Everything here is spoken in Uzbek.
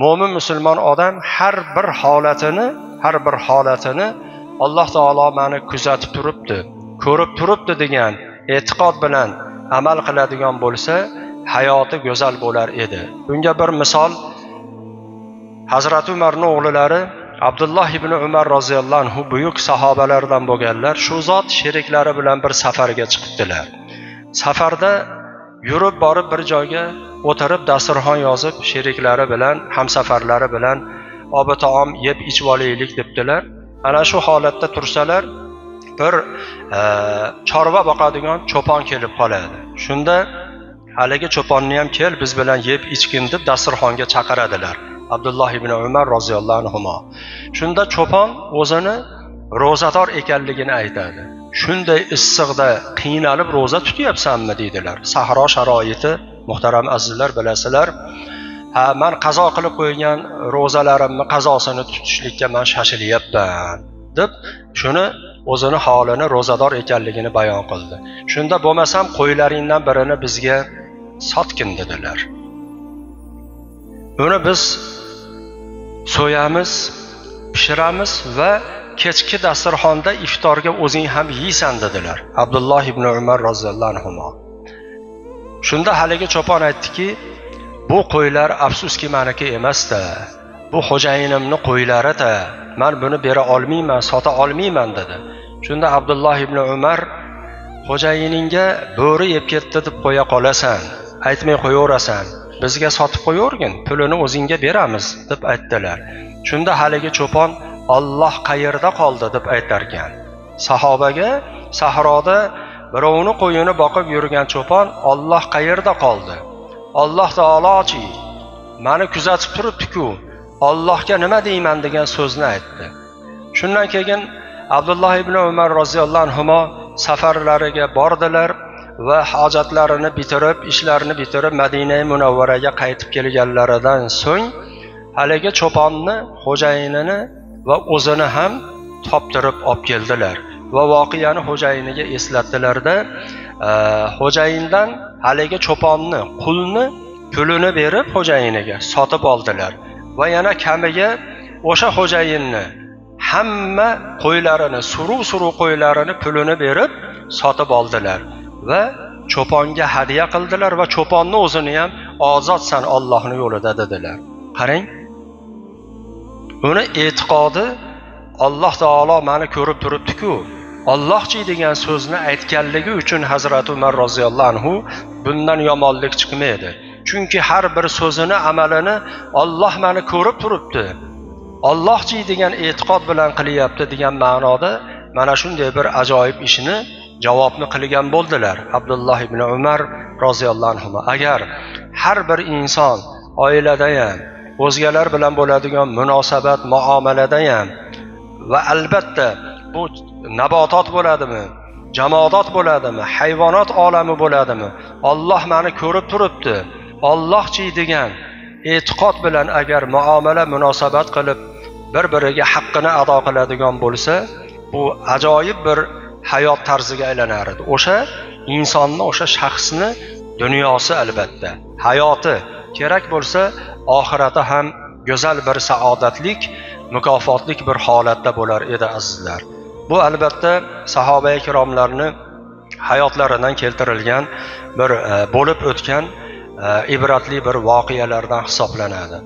mo'min musulmon odam har bir holatini Alloh taolo meni kuzatib turibdi, ko'rib turibdi degan e'tiqod bilan amal qiladigan bo'lsa, hayoti go'zal bo'lar edi. Bunga bir misol Hazrat Umarning o'g'illari Abdulloh ibn Umar roziyallohu anhu buyuk sahobalardan bo'lganlar. Shu zot sheriklari bilan bir safarga chiqibdilar. Safarda yurib borib bir joyga o'tirib dasturxon yozib sheriklari bilan, hamsafarlari bilan obi taom yeb ichib olaylik debdilar. Ana shu holatda tursalar, bir chorva boqadigan cho'pon kelib qoladi. Shunda haligi cho'ponni ham kel biz bilan yeb ichgin deb dasturxonga chaqiradilar. Abdulloh ibn Umar roziyallohu anhu. Shunda cho'pon o'zini ro'zador ekanligini aytadi. Shunday issiqda qiynalib ro'za tutyapsanmi deydilar. Sahro sharoiti, muhtaram azizlar, bilasizlar. Ha, men qazo qilib qo'ygan ro'zalarimni qazosini tutishlikka men shashilyapman deb shuni o'zini holini ro'zador ekanligini bayon qildi. Shunda bo'lmasam qo'ylaringdan birini bizga sotgin dedilar. Uni biz so'yamiz, pishiramiz va kechki dasturxonda iftorga o'zing ham yeysan dedilar. Abdulloh ibn Umar roziyallohu anhu. Shunda haligi cho'pon aytdiki, bu qo'ylar afsuski meniki emas-da. Bu xo'jayinimning qo'ylari-da. Men buni bera olmayman, sota olmayman dedi. Shunda Abdulloh ibn Umar xo'jayiningga bo'ri yeb ketdi deb qo'ya qolasan, aytmay qo'yaverasan. Bizga sotib qo'yavergin, pulini o'zingga beramiz deb aytdilar. Shunda haligi cho'pon Alloh qayerda qoldi deb aytar ekan. Sahobaga sahroda birovni qo'yini boqib yurgan cho'pon Alloh qayerda qoldi? Alloh taolochi meni kuzatib turibdi-ku, Allohga nima deyman degan so'zni aytdi. Shundan keyin Abdulloh ibn Umar roziyallohu anhu safarlariga bordilar va hojatlarini bitirib, ishlarini bitirib Madina Munavvaraga qaytib kelganlaridan so'ng haligi cho'ponni, xo'jayinini va o'zini ham toptirib olib keldilar va voqeani xo'jayiniga eslatdilarda, xo'jayindan haligi cho'ponni, qulni pulini berib xo'jayiniga sotib oldilar va yana kamiga o'sha xo'jayinni hamma qo'ylarini, suruv qo'ylarini pulini berib sotib oldilar va cho'ponga hadiya qildilar va cho'ponni o'zini ham ozodsan Allohning yo'lida dedilar. Qarang, uni e'tiqodi Alloh taolo meni ko'rib turibdi-ku, Allohchi degan so'zni aytganligi uchun Hazrat Umar roziyallohu anhu bundan yomonlik chiqmaydi. Chunki har bir so'zini, amalini Alloh meni ko'rib turibdi, Allohchi degan e'tiqod bilan qilyapti degan ma'noda mana shunday bir ajoyib ishni javobni qilgan bo'ldilar Abdulloh ibn Umar roziyallohu anhu. Agar har bir inson oilada ham, o'zgalar bilan bo'ladigan munosabat, muomalada ham va albatta bu nabotot bo'ladimi, jamoadot bo'ladimi, hayvonot olami bo'ladimi, Alloh meni ko'rib turibdi, Allohchi degan e'tiqod bilan agar muomala, munosabat qilib bir-biriga haqqini ado qiladigan bo'lsa, bu ajoyib bir hayot tarziga aylanar edi. O'sha insonni, o'sha shaxsni dunyosi albatta, hayoti kerak bo'lsa, oxirati ham go'zal bir saodatlik, mukofotlik bir holatda bo'lar edi azizlar. Bu albatta sahoba-i kiromlarning hayotlaridan keltirilgan bir bo'lib o'tgan ibratli bir voqealardan hisoblanadi.